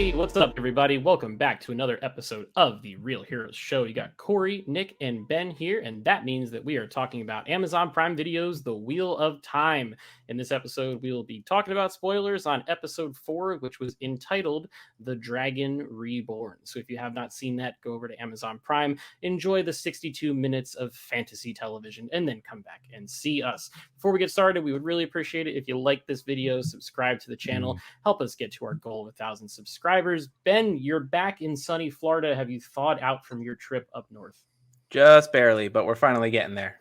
Hey, what's up, everybody? Welcome back to another episode of the Real Heroes Show. You got Corey, Nick, and Ben here, and that means that we are talking about Amazon Prime Video's The Wheel of Time. In this episode, we will be talking about spoilers on episode 4, which was entitled The Dragon Reborn. So if you have not seen that, go over to Amazon Prime, enjoy the 62 minutes of fantasy television, and then come back and see us. Before we get started, we would really appreciate it if you like this video, subscribe to the channel, help us get to our goal of 1,000 subscribers. Ben, you're back in sunny Florida. Have you thawed out from your trip up north? Just barely, but we're finally getting there.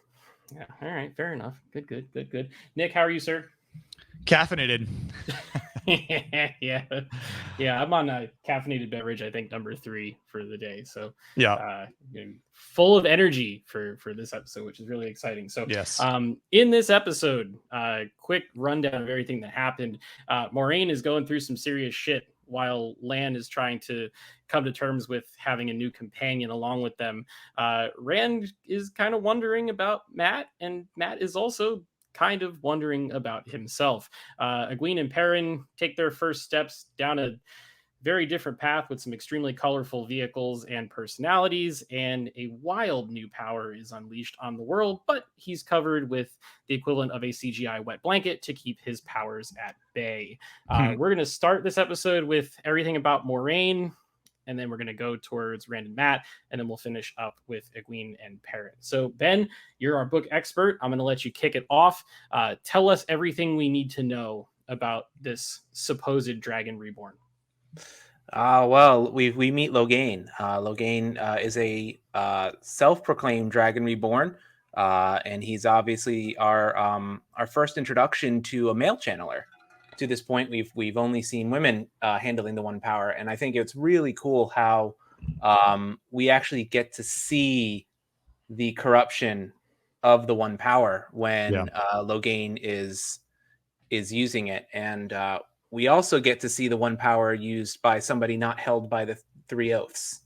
Yeah, all right, fair enough. Good. Nick, how are you, sir? Caffeinated. yeah. I'm on a caffeinated beverage, I think number 3 for the day. So yeah, full of energy for this episode, which is really exciting. So yes, in this episode, quick rundown of everything that happened. Moiraine is going through some serious shit while Lan is trying to come to terms with having a new companion along with them. Rand is kind of wondering about Mat, and Mat is also kind of wondering about himself. Egwene and Perrin take their first steps down a very different path with some extremely colorful vehicles and personalities, and a wild new power is unleashed on the world, but he's covered with the equivalent of a CGI wet blanket to keep his powers at bay. We're going to start this episode with everything about Moiraine, and then we're going to go towards Rand and Mat, and then we'll finish up with Egwene and Perrin. So, Ben, you're our book expert. I'm going to let you kick it off. Tell us everything we need to know about this supposed Dragon Reborn. Well, we meet Logain. Logain is a self-proclaimed Dragon Reborn, and he's obviously our first introduction to a male channeler. To this point, we've only seen women handling the one power, and I think it's really cool how we actually get to see the corruption of the one power when Logain is using it, and we also get to see the one power used by somebody not held by the 3 oaths.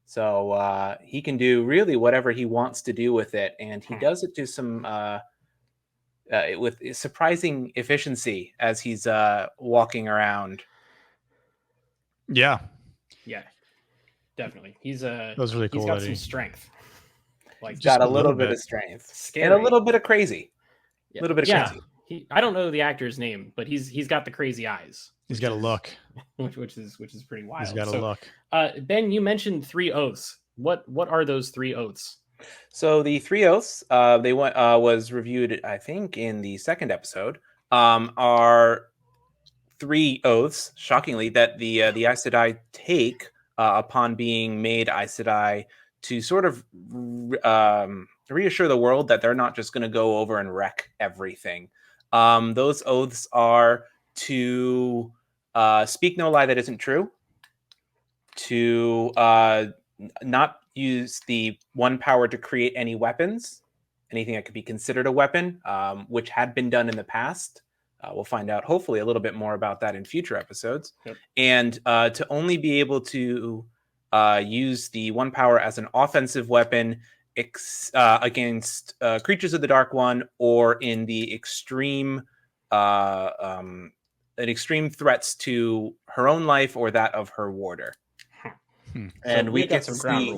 So he can do really whatever he wants to do with it, and he does it to some with surprising efficiency as he's walking around. Yeah, definitely. He's that's really cool. He's got some strength. He's got a little bit of strength, scary. And a little bit of crazy. A little bit of crazy. I don't know the actor's name, but he's got the crazy eyes. He's got a look, which is pretty wild. He's got a look. Ben, you mentioned 3 oaths. What are those 3 oaths? So the 3 oaths, they was reviewed, I think, in the 2nd episode. Are 3 oaths, shockingly, that the Aes Sedai take upon being made Aes Sedai to sort of reassure the world that they're not just going to go over and wreck everything. Those oaths are to speak no lie that isn't true, to not use the one power to create any weapons, anything that could be considered a weapon, which had been done in the past. We'll find out hopefully a little bit more about that in future episodes. Yep. And to only be able to use the one power as an offensive weapon against creatures of the Dark One, or in the extreme threats to her own life or that of her warder. And so we get to see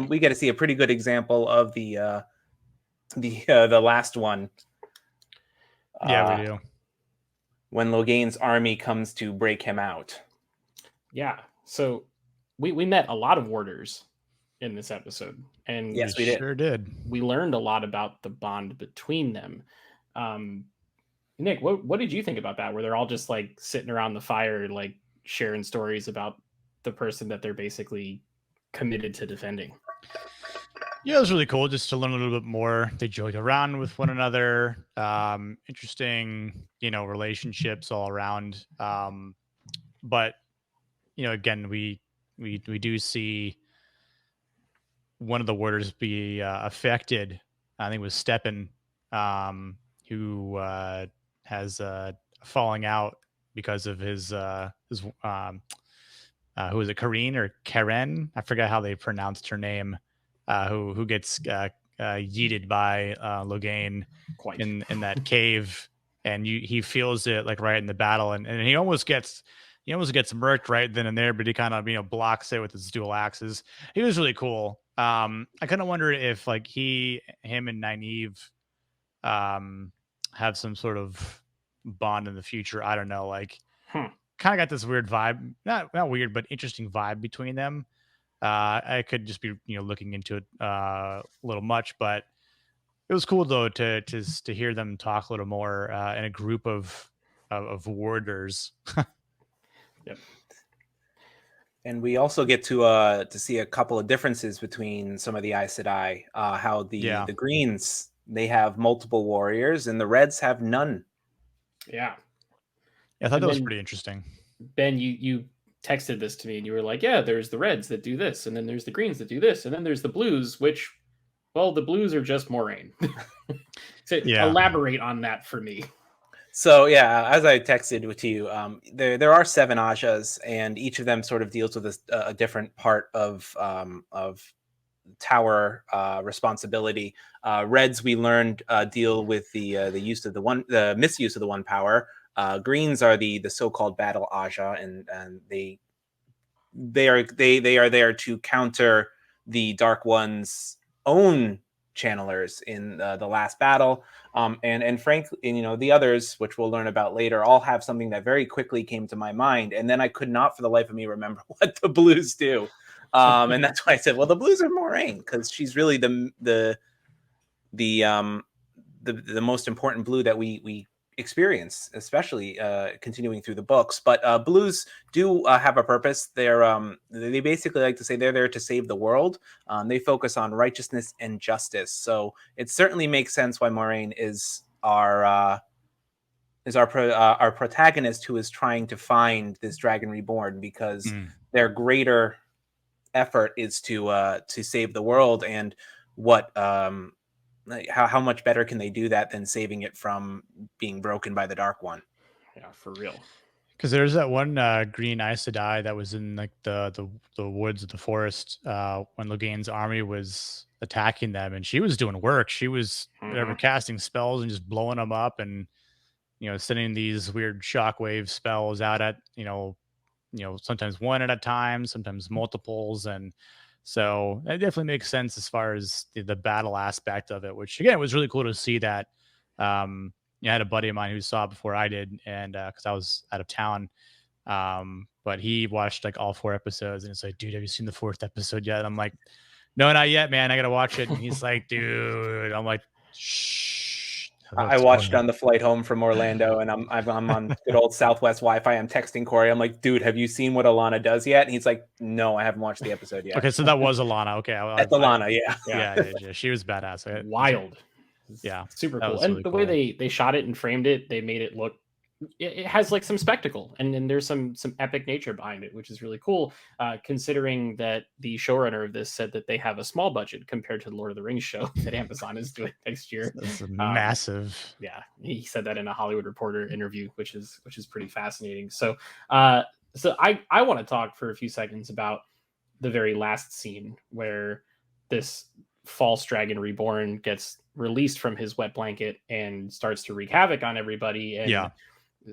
we get to see a pretty good example of the last one. Yeah, we do. When Logain's army comes to break him out. Yeah. So we met a lot of warders in this episode, and yes, we sure did. We learned a lot about the bond between them. Nick, what did you think about that? Where they're all just like sitting around the fire, like sharing stories about the person that they're basically committed to defending? Yeah, it was really cool just to learn a little bit more. They joked around with one another. Interesting, relationships all around. But again, we do see one of the warders be affected. I think it was Steppen, who has falling out because of his who is it, Karine or Karen? I forgot how they pronounced her name. Who gets yeeted by Logain in that cave, and he feels it like right in the battle, and he almost gets he almost gets murked right then and there, but he kind of blocks it with his dual axes. He was really cool. I kind of wonder if like him and Nynaeve have some sort of bond in the future. I don't know, like kind of got this weird vibe, not weird, but interesting vibe between them. I could just be looking into it a little much, but it was cool though to hear them talk a little more in a group of warders. Yep. And we also get to see a couple of differences between some of the Aes Sedai. How the Greens, they have multiple warriors, and the Reds have none. Yeah. I thought that was pretty interesting. Ben, you texted this to me, and you were like, "Yeah, there's the Reds that do this, and then there's the Greens that do this, and then there's the Blues, which, well, the Blues are just Moraine." So elaborate on that for me. So yeah, as I texted to you, there are 7 Ajas, and each of them sort of deals with a different part of tower responsibility. Reds, we learned, deal with the use of the misuse of the one power. Greens are the so-called battle Aja, and they are there to counter the Dark One's own channelers in the last battle. And frankly, the others, which we'll learn about later, all have something that very quickly came to my mind, and then I could not for the life of me remember what the Blues do. And that's why I said, well, the Blues are Moraine, because she's really the most important Blue that we experience, especially continuing through the books. But Blues do have a purpose. They basically like to say they're there to save the world. They focus on righteousness and justice. So it certainly makes sense why Moraine is our protagonist, who is trying to find this Dragon Reborn, because their greater effort is to save the world. And what how much better can they do that than saving it from being broken by the Dark One? Yeah, for real. Because there's that one green Aes Sedai that was in like the woods of the forest when Loghain's army was attacking them, and she was doing work. She was casting spells and just blowing them up, and sending these weird shockwave spells out at sometimes one at a time, sometimes multiples. And so it definitely makes sense as far as the battle aspect of it, which again was really cool to see that. I had a buddy of mine who saw it before I did, and because I was out of town, but he watched like all 4 episodes, and it's like, dude, have you seen the 4th episode yet? And I'm like, no, not yet, man. I gotta watch it. And he's like, dude. I'm like, shh. I watched on the flight home from Orlando, and I'm on good old Southwest Wi-Fi. I'm texting Corey. I'm like, dude, have you seen what Alana does yet? And he's like, no, I haven't watched the episode yet. Okay, so that was Alana. Okay, that's Alana. Yeah. She was badass. Wild. Yeah, super cool. And really the cool. way they shot it and framed it, they made it look. It has like some spectacle, and there's some epic nature behind it, which is really cool, considering that the showrunner of this said that they have a small budget compared to the Lord of the Rings show that Amazon is doing next year. That's massive. Yeah, he said that in a Hollywood Reporter interview, which is pretty fascinating. So so I want to talk for a few seconds about the very last scene where this false Dragon Reborn gets released from his wet blanket and starts to wreak havoc on everybody. And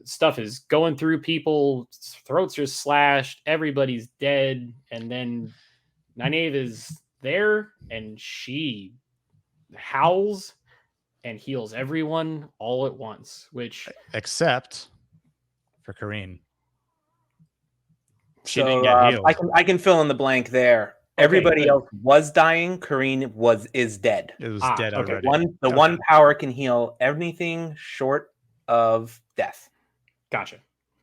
stuff is going through people, throats are slashed, everybody's dead, and then Nynaeve is there, and she howls and heals everyone all at once, which except for Kareen. She didn't get healed. I can fill in the blank there. Okay, everybody else was dying. Kareen is dead. It was dead already. One power can heal anything short of death. Gotcha.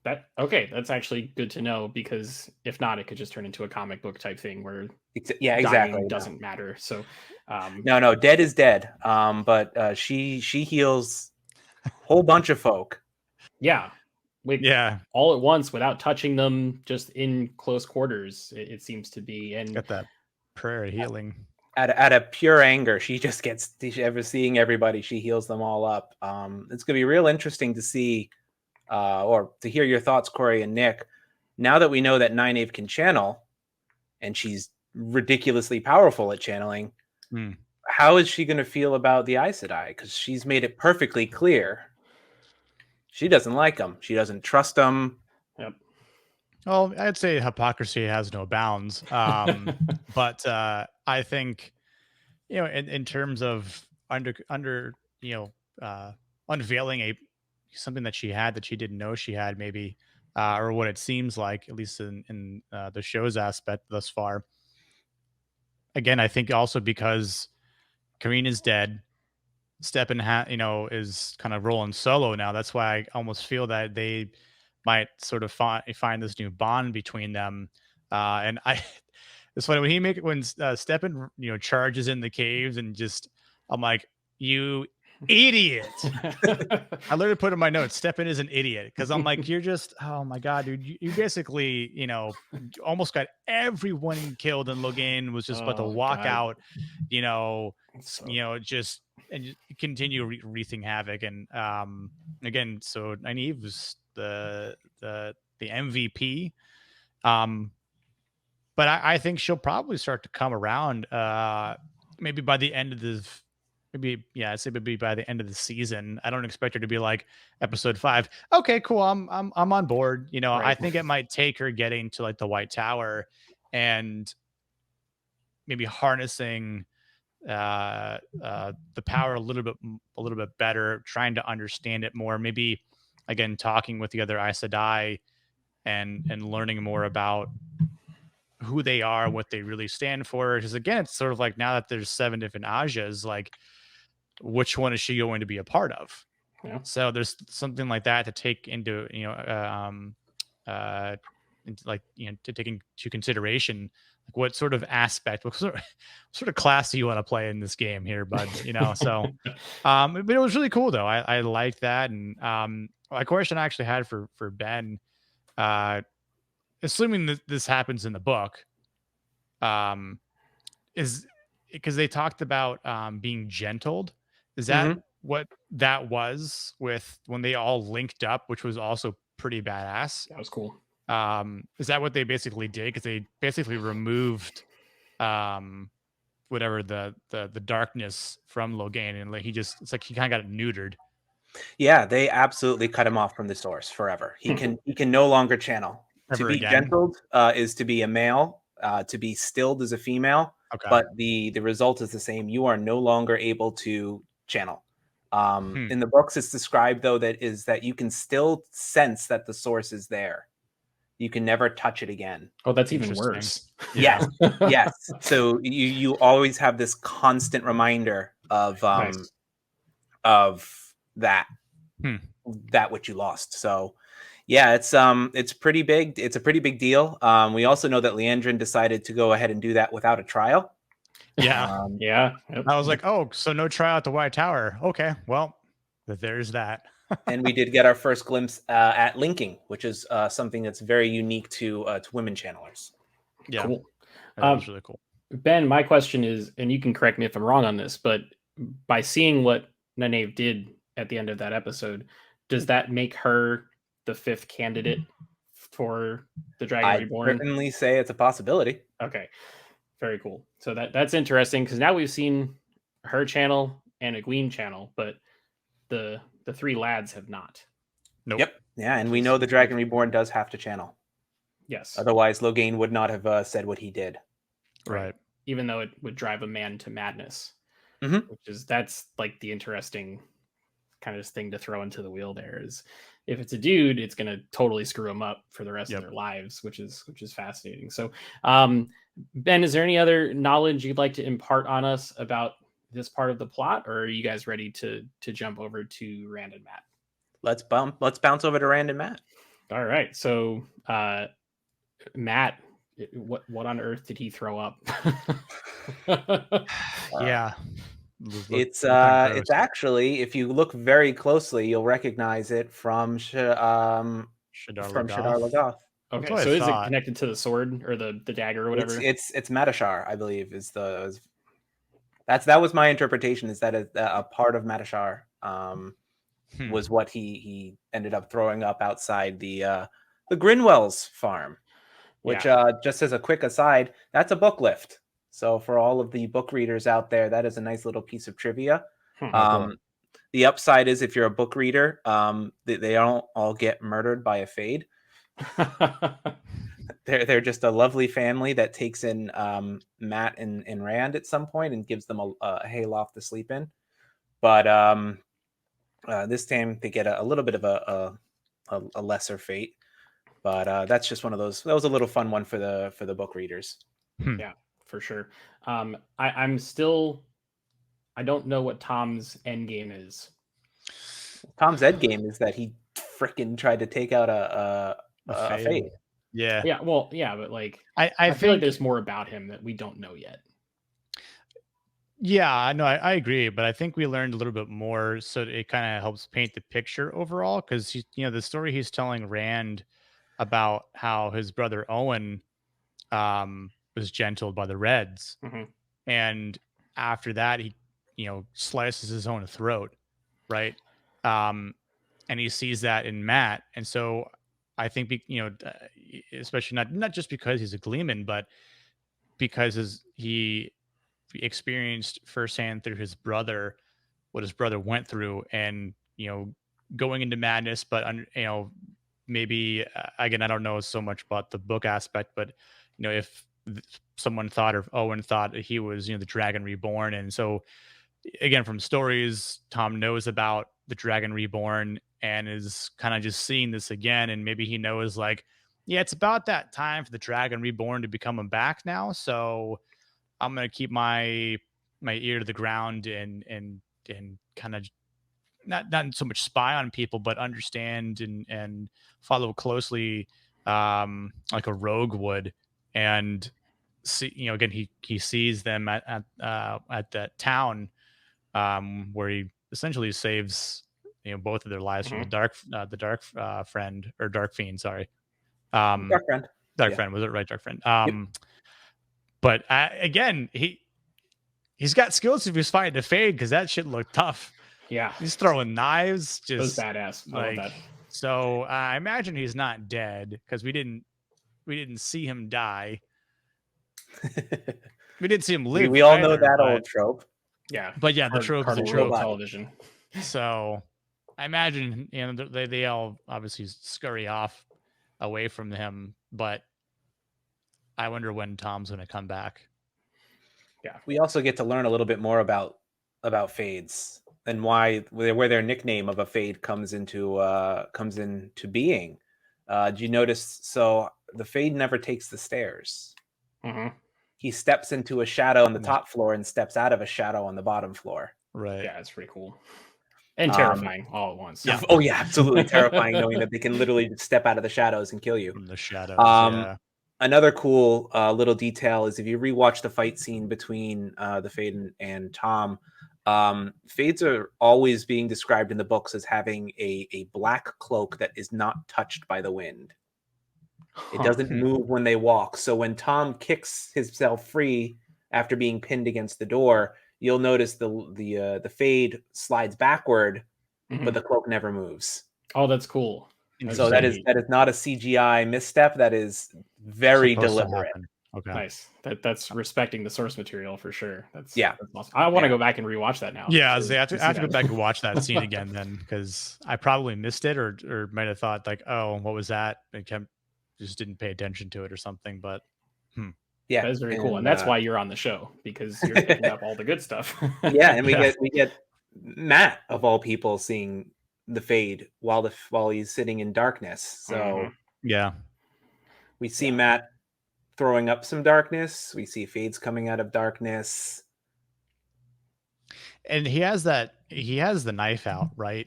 That's actually good to know, because if not, it could just turn into a comic book type thing where exactly doesn't matter. So no, dead is dead. But she heals a whole bunch of folk. Yeah. All at once without touching them, just in close quarters, it seems to be. And got that prayer healing. Out of pure anger, she just gets seeing everybody. She heals them all up. It's gonna be real interesting to see. Or to hear your thoughts, Corey and Nick, now that we know that Nynaeve can channel, and she's ridiculously powerful at channeling, how is she going to feel about the Aes Sedai? Because she's made it perfectly clear she doesn't like them. She doesn't trust them. Yep. Well, I'd say hypocrisy has no bounds. But I think, in terms of uh, unveiling something that she had that she didn't know she had, maybe, or what it seems like, at least in the show's aspect thus far. Again, I think also because Karina's dead, Steppen is kind of rolling solo now. That's why I almost feel that they might sort of find this new bond between them. And I, it's funny when Steppen charges in the caves and just I'm like, you idiot. I literally put in my notes, Steppen is an idiot, because I'm like, you're just, oh my god, dude, you basically almost got everyone killed, and Logain was just about to Oh, walk God. out, you know, So- just and just continue wreaking havoc. And again, so Nynaeve was the MVP. But I think she'll probably start to come around. Maybe by the end of the, maybe yeah, I'd say maybe by the end of the season. I don't expect her to be like episode 5. Okay, cool. I'm on board. I Right. think it might take her getting to like the White Tower and maybe harnessing the power a little bit better, trying to understand it more. Maybe again talking with the other Aes Sedai and learning more about who they are, what they really stand for. Because again, it's sort of like now that there's 7 different Ajas, like which one is she going to be a part of? Yeah. So there's something like that to take into to take into consideration, like what sort of aspect, what sort of class do you want to play in this game here, bud? So but it was really cool though. I liked that. And a question I actually had for Ben, uh assuming that this happens in the book, um, is because they talked about being gentled. Is that Mhm. what that was with when they all linked up, which was also pretty badass? That was cool. Is that what they basically did? Because they basically removed um, whatever the darkness from Logain, and like it's like he kind of got neutered. Yeah, they absolutely cut him off from the source forever. He can no longer channel. To Ever be again? gentled is to be a male. To be stilled is a female. Okay. But the result is the same. You are no longer able to channel. Hmm. In the books, it's described though that you can still sense that the source is there. You can never touch it again. Oh, that's even Interesting. worse. Yes, yes. So you always have this constant reminder of Nice. that Hmm. that which you lost. So yeah, it's pretty big. It's a pretty big deal. We also know that Leandrin decided to go ahead and do that without a trial. Yeah. Yeah. Yep. I was like, oh, so no trial at the White Tower. Okay, well, there's that. And we did get our first glimpse at linking, which is something that's very unique to women channelers. Yeah, Cool. that was really cool. Ben, my question is, and you can correct me if I'm wrong on this, but by seeing what Nynaeve did at the end of that episode, does that make her the 5th candidate for the Dragon I'd Reborn? certainly say it's a possibility. Okay, very cool. So that's interesting because now we've seen her channel and a Egwene channel, but the 3 lads have not. Nope. Yep. Yeah, and we know the Dragon Reborn does have to channel. Yes. Otherwise, Logain would not have said what he did. Right. Even though it would drive a man to madness, Mhm. that's like the interesting kind of thing to throw into the wheel. There is, if it's a dude, it's going to totally screw them up for the rest of their lives, which is fascinating. So, Ben, is there any other knowledge you'd like to impart on us about this part of the plot, or are you guys ready to jump over to Rand and Matt? Let's bounce over to Rand and Matt. All right. So, Matt, what on earth did he throw up? Yeah. It's actually, if you look very closely, you'll recognize it from Shadar Logoth. Okay, so is it connected to the sword or the dagger or whatever? It's Matashar, I believe, that was my interpretation. Is that a part of Matashar was what he ended up throwing up outside the Grinwell's farm, which just as a quick aside, that's a book lift. So for all of the book readers out there, that is a nice little piece of trivia. The upside is if you're a book reader, they don't all get murdered by a fade. they're just a lovely family that takes in Matt and Rand at some point and gives them a hayloft to sleep in. But this time they get a little bit of a lesser fate. But that's just one of those. That was a little fun one for the book readers. Yeah, for sure. I'm still. I don't know what Tom's end game is. Tom's end game is that he freaking tried to take out a fade. Yeah. Yeah. Well, yeah, but like I feel like think there's more about him that we don't know yet. Yeah, no, I agree, but I think we learned a little bit more, so it kind of helps paint the picture overall. Because the story he's telling Rand about how his brother Owen was gentled by the Reds, Mhm. and after that he slices his own throat, right? And he sees that in Matt, and so I think especially not just because he's a Gleeman, but because he experienced firsthand through his brother what his brother went through, and going into madness, but maybe again, I don't know so much about the book aspect, but if someone thought, or Owen thought, that he was the Dragon Reborn, and so again, from stories, Tom knows about the Dragon Reborn and is kind of just seeing this again, and maybe he knows, like, yeah, it's about that time for the Dragon Reborn to be coming back now, so I'm gonna keep my ear to the ground and kind of not so much spy on people, but understand and follow closely, like a rogue would, and see, again, he sees them at that town, where he essentially saves both of their lives from the dark friend, or dark fiend, sorry, Dark friend. dark Yeah. friend, was it right, dark friend? Yep. But again, he's got skills if he's fighting the fade, because that shit looked tough. Yeah, He's throwing knives, it was just badass. I like love that. so. I imagine he's not dead, because we didn't see him die. We didn't see him live. we all know either, that but, old trope. Yeah, but yeah, the trope is a cardboard trope. television. So I imagine they all obviously scurry off away from him, but I wonder when Tom's going to come back. Yeah, We also get to learn a little bit more about fades and where their nickname of a fade comes into being. Do you notice? So the fade never takes the stairs. Mm-hmm. He steps into a shadow on the top floor and steps out of a shadow on the bottom floor. Right. Yeah, it's pretty cool and terrifying all at once. Yeah. Oh yeah, absolutely terrifying, knowing that they can literally just step out of the shadows and kill you. From the shadows. Yeah. Another cool little detail is if you rewatch the fight scene between the Fade and Tom, Fades are always being described in the books as having a black cloak that is not touched by the wind. It doesn't move when they walk. So when Tom kicks himself free after being pinned against the door, you'll notice the Fade slides backward, but the cloak never moves. Oh, that's cool. So that is not a CGI misstep. That is very deliberate. Okay. Nice. That's respecting the source material for sure. That's awesome. I want to go back and rewatch that now. Yeah, I have to go back and watch that scene again then, because I probably missed it, or might have thought, like, oh, what was that? And just didn't pay attention to it or something. But yeah, that is very cool, and that's why you're on the show, because you're picking up all the good stuff. Yeah, and we get Matt, of all people, seeing the Fade while he's sitting in darkness. So yeah, we see Matt throwing up some darkness. We see Fades coming out of darkness, and he has the knife out, right?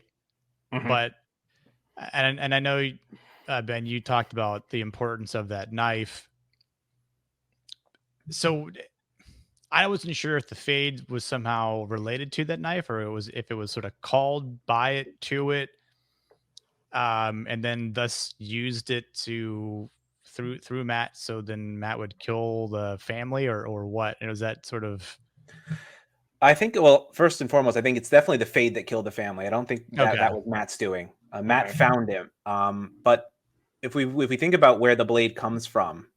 But and I know, Ben, you talked about the importance of that knife. So I wasn't sure if the Fade was somehow related to that knife, or if it was sort of called by it to it, and then thus used it through Matt. So then Matt would kill the family, or what? And was that sort of? I think, well, first and foremost, I think it's definitely the Fade that killed the family. I don't think that was Matt's doing. Matt found him. But if we think about where the blade comes from,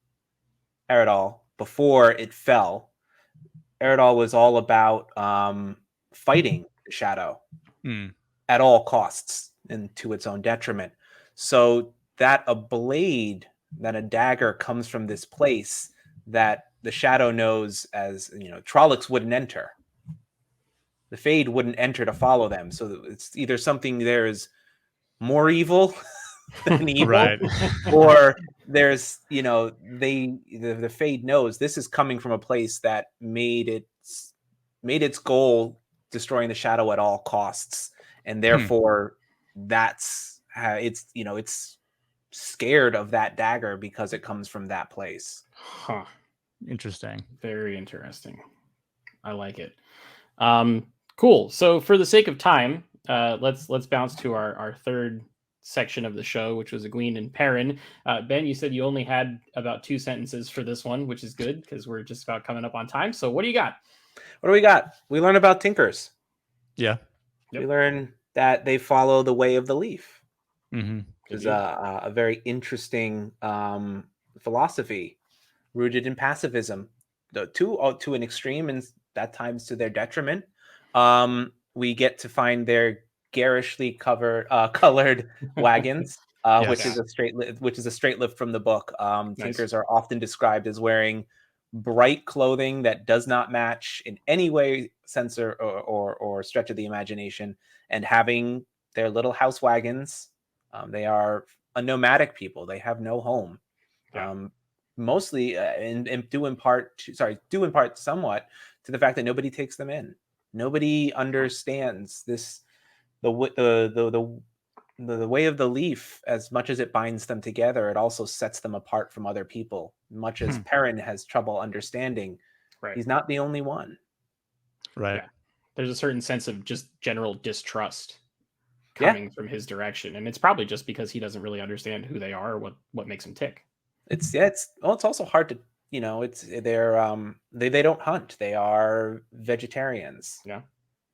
Eridol, before it fell, Eridol was all about fighting the shadow at all costs and to its own detriment. So that a blade that a dagger comes from this place that the Shadow knows as, Trollocs wouldn't enter. The Fade wouldn't enter to follow them. So it's either something there is more evil than evil, Right. or there's, the Fade knows this is coming from a place that made its goal destroying the Shadow at all costs, and therefore that's how it's scared of that dagger because it comes from that place. Huh. Interesting. Very interesting. I like it. Cool. So for the sake of time, let's bounce to our third section of the show, which was Egwene and Perrin. Ben, you said you only had about 2 sentences for this one, which is good because we're just about coming up on time. So what do you got? What do we got? We learn about Tinkers. Yeah. Yep. We learn that they follow the way of the leaf. Mm-hmm. Which is a very interesting philosophy rooted in pacifism, to an extreme, and at times to their detriment. We get to find their garishly colored wagons, which is a straight lift from the book. Nice. Tinkers are often described as wearing bright clothing that does not match in any way, sense or stretch of the imagination, and having their little house wagons. They are a nomadic people. They have no home. Mostly, and due in part somewhat to the fact that nobody takes them in. Nobody understands this, the way of the leaf. As much as it binds them together, it also sets them apart from other people. Much as Perrin has trouble understanding, he's not the only one. Right. Yeah. There's a certain sense of just general distrust coming from his direction, and it's probably just because he doesn't really understand who they are, or what makes them tick. It's also hard to, they don't hunt. They are vegetarians. Yeah.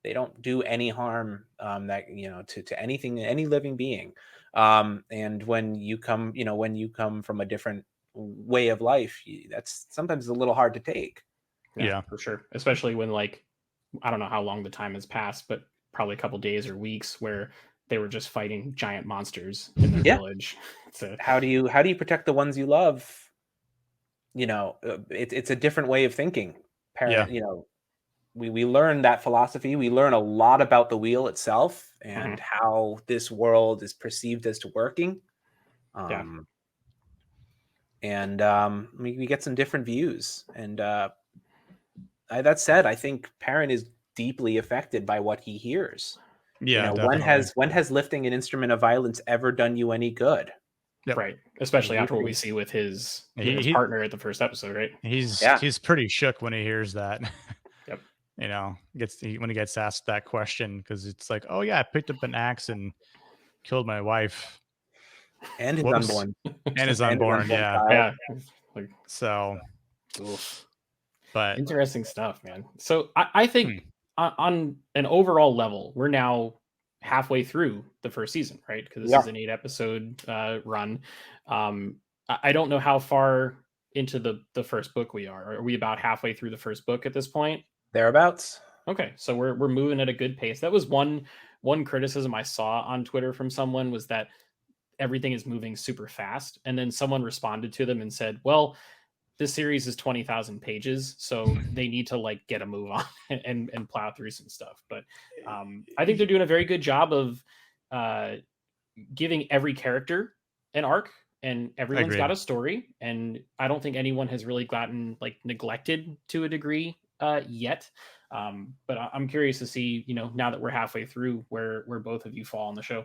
They don't do any harm to anything, any living being. And when you come from a different way of life, that's sometimes a little hard to take. Yeah, for sure. Especially when, like, I don't know how long the time has passed, but probably a couple days or weeks where they were just fighting giant monsters in their village. So how do you protect the ones you love? It's a different way of thinking. We learn that philosophy. We learn a lot about the wheel itself and how this world is perceived as to working. And we get some different views. And that said, I think Perrin is deeply affected by what he hears. Yeah, when has lifting an instrument of violence ever done you any good? Yep. Right. Especially after what we see with his partner at the first episode, right? He's pretty shook when he hears that. Yep. When he gets asked that question, because it's like, oh yeah, I picked up an axe and killed my wife and his unborn yeah. Like, so oof. But interesting stuff, man. So I think on an overall level, we're now halfway through the first season, right? Because this is an 8-episode run. I don't know how far into the first book we are. Are we about halfway through the first book at this point? Thereabouts. Okay, so we're moving at a good pace. That was one criticism I saw on Twitter from someone, was that everything is moving super fast, and then someone responded to them and said, well, this series is 20,000 pages, so they need to like get a move on and plow through some stuff. But I think they're doing a very good job of giving every character an arc, and everyone's got a story. And I don't think anyone has really gotten like neglected to a degree yet. But I'm curious to see, now that we're halfway through, where both of you fall on the show.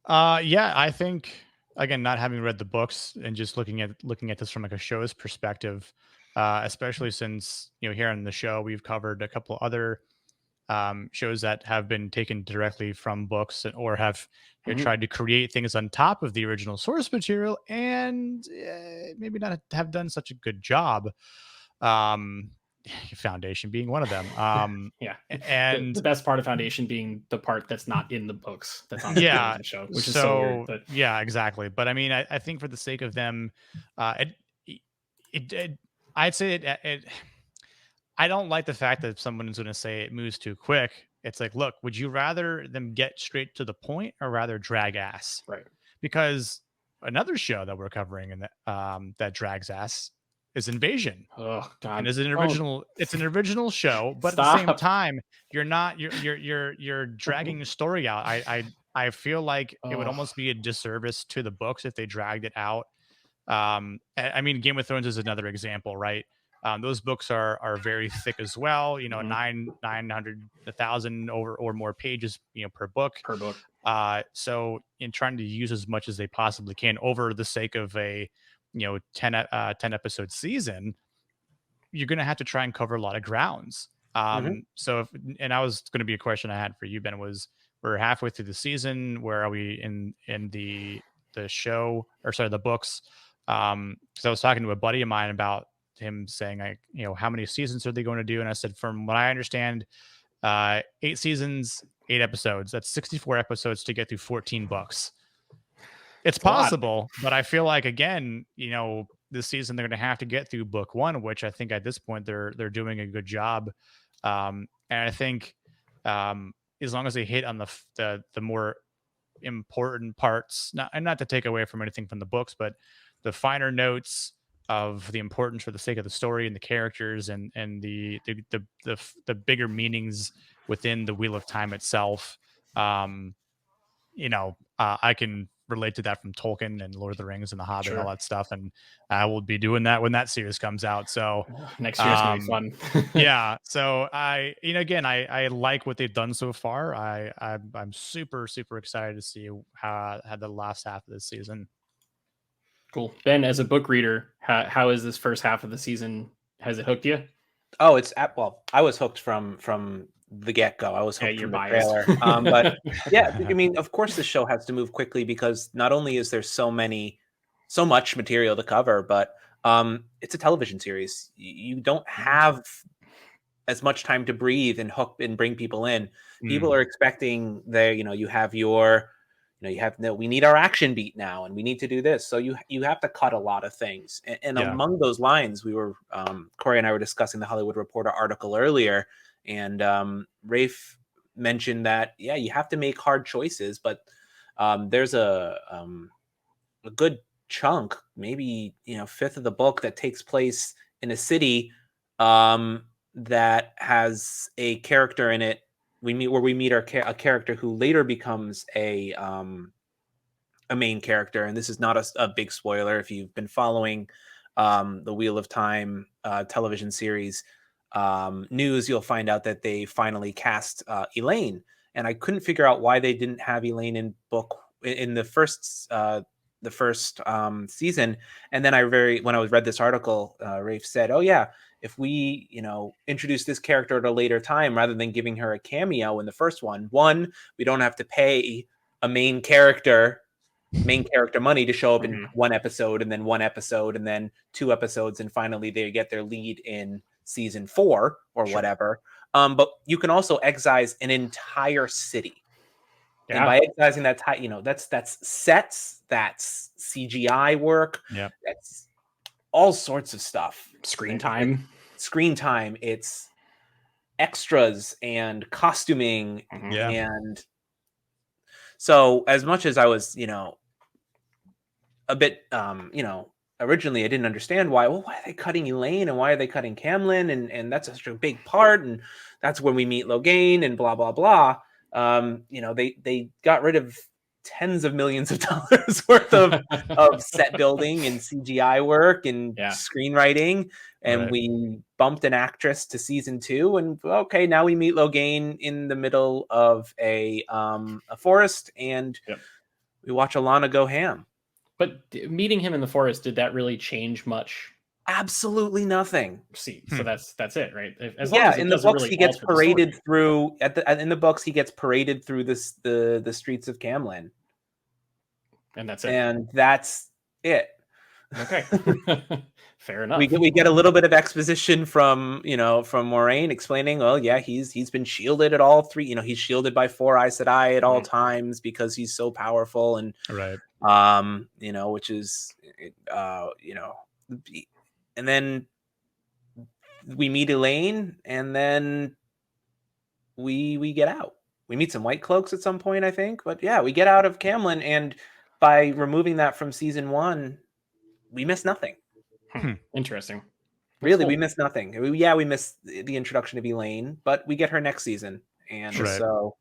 Yeah, I think, again, not having read the books and just looking at this from like a show's perspective, especially since here on the show we've covered a couple other shows that have been taken directly from books or have tried to create things on top of the original source material and maybe not have done such a good job. Foundation being one of them. And the best part of Foundation being the part that's not in the books, that's on the show, which is so weird. But yeah, exactly. But I mean, I think for the sake of them, I'd say it. I don't like the fact that someone's going to say it moves too quick. It's like, look, would you rather them get straight to the point or rather drag ass? Right. Because another show that we're covering and that drags ass is Invasion. Oh God! And it's an original show, but at the same Stop. time, you're dragging the story out. I feel like it would almost be a disservice to the books if they dragged it out. I mean, Game of Thrones is another example, right? Those books are very thick as well. You know, 900, 1,000 or more pages, per book. So in trying to use as much as they possibly can over the sake of a 10 episode season, you're going to have to try and cover a lot of grounds. So and that was going to be a question I had for you, Ben, was we're halfway through the season. Where are we in the show, or sorry, the books? Because I was talking to a buddy of mine about him saying, like, how many seasons are they going to do? And I said, from what I understand, 8 seasons, 8 episodes. That's 64 episodes to get through 14 books. It's possible, but I feel like, again, this season they're going to have to get through book 1, which I think at this point they're doing a good job. And I think as long as they hit on the more important parts, not to take away from anything from the books, but the finer notes of the importance for the sake of the story and the characters and the bigger meanings within the Wheel of Time itself. I can relate to that from Tolkien and Lord of the Rings and The Hobbit and all that stuff. And I will be doing that when that series comes out. So next year's gonna be fun. Yeah. So I like what they've done so far. I'm super, super excited to see how the last half of this season. Cool. Ben, as a book reader, how is this first half of the season? Has it hooked you? Oh, I was hooked from the get-go. I was hooked from the trailer. But yeah, I mean, of course the show has to move quickly because not only is there so much material to cover, but it's a television series. You don't have as much time to breathe and hook and bring people in. People are expecting we need our action beat now and we need to do this. So you have to cut a lot of things. And among those lines, Corey and I were discussing the Hollywood Reporter article earlier. And Rafe mentioned that, you have to make hard choices, but there's a good chunk, maybe, fifth of the book that takes place in a city that has a character in it. We meet a character who later becomes a main character. And this is not a big spoiler. If you've been following the Wheel of Time television series news, you'll find out that they finally cast Elaine, and I couldn't figure out why they didn't have Elaine in the first season. And then when I read this article, Rafe said, "Oh yeah, if we introduce this character at a later time rather than giving her a cameo in the first one, we don't have to pay a main character money to show up in one episode and then 2 episodes, and finally they get their lead in season 4 or whatever. But you can also excise an entire city. And by excising that's sets, that's CGI work, that's all sorts of stuff. Screen time, it's extras and costuming. And so as much as I was, a bit, originally I didn't understand why are they cutting Elaine and why are they cutting Camlin? And that's such a big part. And that's when we meet Logain and blah, blah, blah. They got rid of tens of millions of dollars worth of set building and CGI work and screenwriting. And we bumped an actress to season 2, and okay, now we meet Logain in the middle of a forest, and we watch Alana go ham. But meeting him in the forest, did that really change much? Absolutely nothing. See, so that's it, right? In the books he gets paraded through in the books he gets paraded through the streets of Camlin, and that's it. And that's it. Okay, fair enough. We get a little bit of exposition from Moiraine explaining, he's been shielded at all 3. He's shielded by 4 Aes Sedai at all times because he's so powerful, and which is and then we meet Elaine, and then we get out. We meet some White Cloaks at some point, I think, but we get out of Camlin, and by removing that from season 1, we missed nothing. Interesting. Really, cool. we missed nothing. We missed the introduction of Elaine, but we get her next season, and Right. so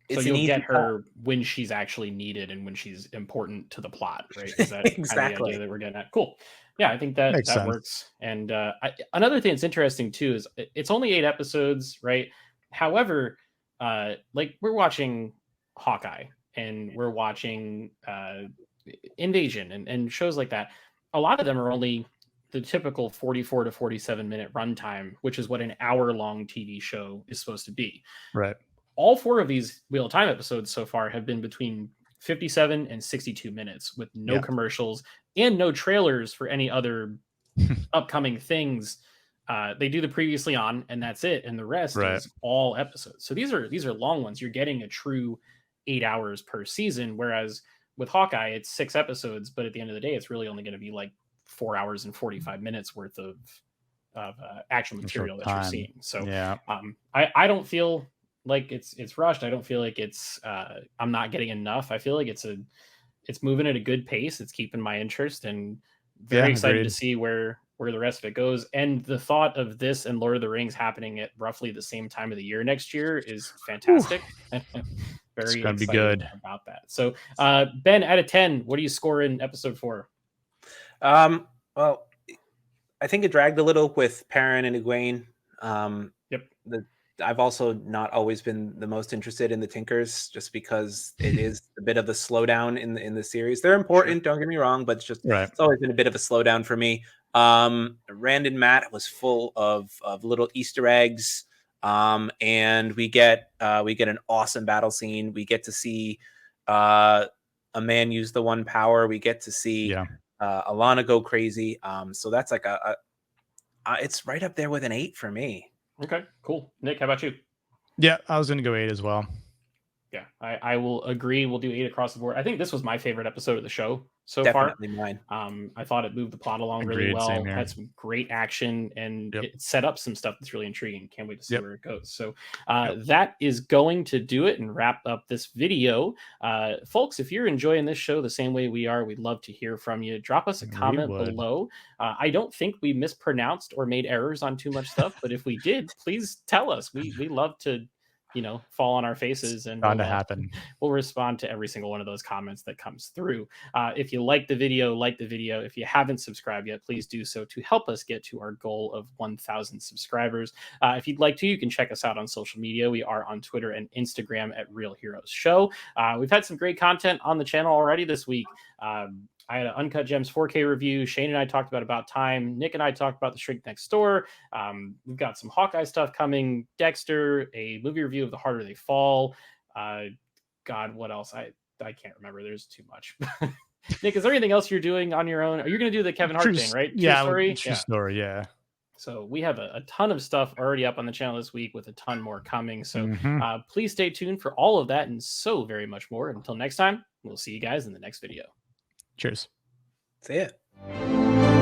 So it's you'll an easy get her cut. when she's actually needed and when she's important to the plot, right? Is that kind of the Exactly. idea that we're getting at? Cool. Yeah, I think that Makes that sense. works. And another thing that's interesting too is it's only 8 episodes, right? However, like we're watching Hawkeye and we're watching Invasion and shows like that. A lot of them are only the typical 44 to 47 minute runtime, which is what an hour-long TV show is supposed to be. Right. All 4 of these Wheel of Time episodes so far have been between 57 and 62 minutes with no commercials and no trailers for any other upcoming things. They do the previously on, and that's it, and the rest is all episodes. So these are long ones. You're getting a true 8 hours per season, whereas with Hawkeye it's 6 episodes, but at the end of the day it's really only going to be like 4 hours and 45 minutes worth of actual material that you're seeing. So I don't feel like it's rushed. I don't feel like it's I'm not getting enough. I feel like it's moving at a good pace. It's keeping my interest, and very excited to see where the rest of it goes. And the thought of this and Lord of the Rings happening at roughly the same time of the year next year is fantastic. Very excited be good about that. So Ben, out of 10, what do you score in episode 4? Well, I think it dragged a little with Perrin and Egwene. I've also not always been the most interested in the Tinkers, just because it is a bit of a slowdown in the series. They're important, don't get me wrong, but it's always been a bit of a slowdown for me. Rand and Matt was full of little Easter eggs, and we get an awesome battle scene. We get to see a man use the one power. We get to see Alana go crazy. So that's like it's right up there with an 8 for me. Okay, cool. Nick, how about you? Yeah, I was going to go 8 as well. Yeah, I will agree. We'll do 8 across the board. I think this was my favorite episode of the show so Definitely far. Mine. I thought it moved the plot along really well. Had some great action, and it set up some stuff that's really intriguing. Can't wait to see where it goes. So that is going to do it and wrap up this video. Folks, if you're enjoying this show the same way we are, we'd love to hear from you. Drop us a comment below. I don't think we mispronounced or made errors on too much stuff, but if we did, please tell us. We love to fall on our faces, and we'll respond to every single one of those comments that comes through. If you like the video. If you haven't subscribed yet, please do so to help us get to our goal of 1,000 subscribers. If you'd like to, you can check us out on social media. We are on Twitter and Instagram at Real Heroes Show. We've had some great content on the channel already this week. I had an Uncut Gems 4K review. Shane and I talked about Time. Nick and I talked about The Shrink Next Door. We've got some Hawkeye stuff coming. Dexter, a movie review of The Harder They Fall. God, what else? I can't remember. There's too much. Nick, is there anything else you're doing on your own? You're going to do the Kevin Hart thing, right? True story, yeah. So we have a ton of stuff already up on the channel this week with a ton more coming. So please stay tuned for all of that and so very much more. Until next time, we'll see you guys in the next video. Cheers. See ya.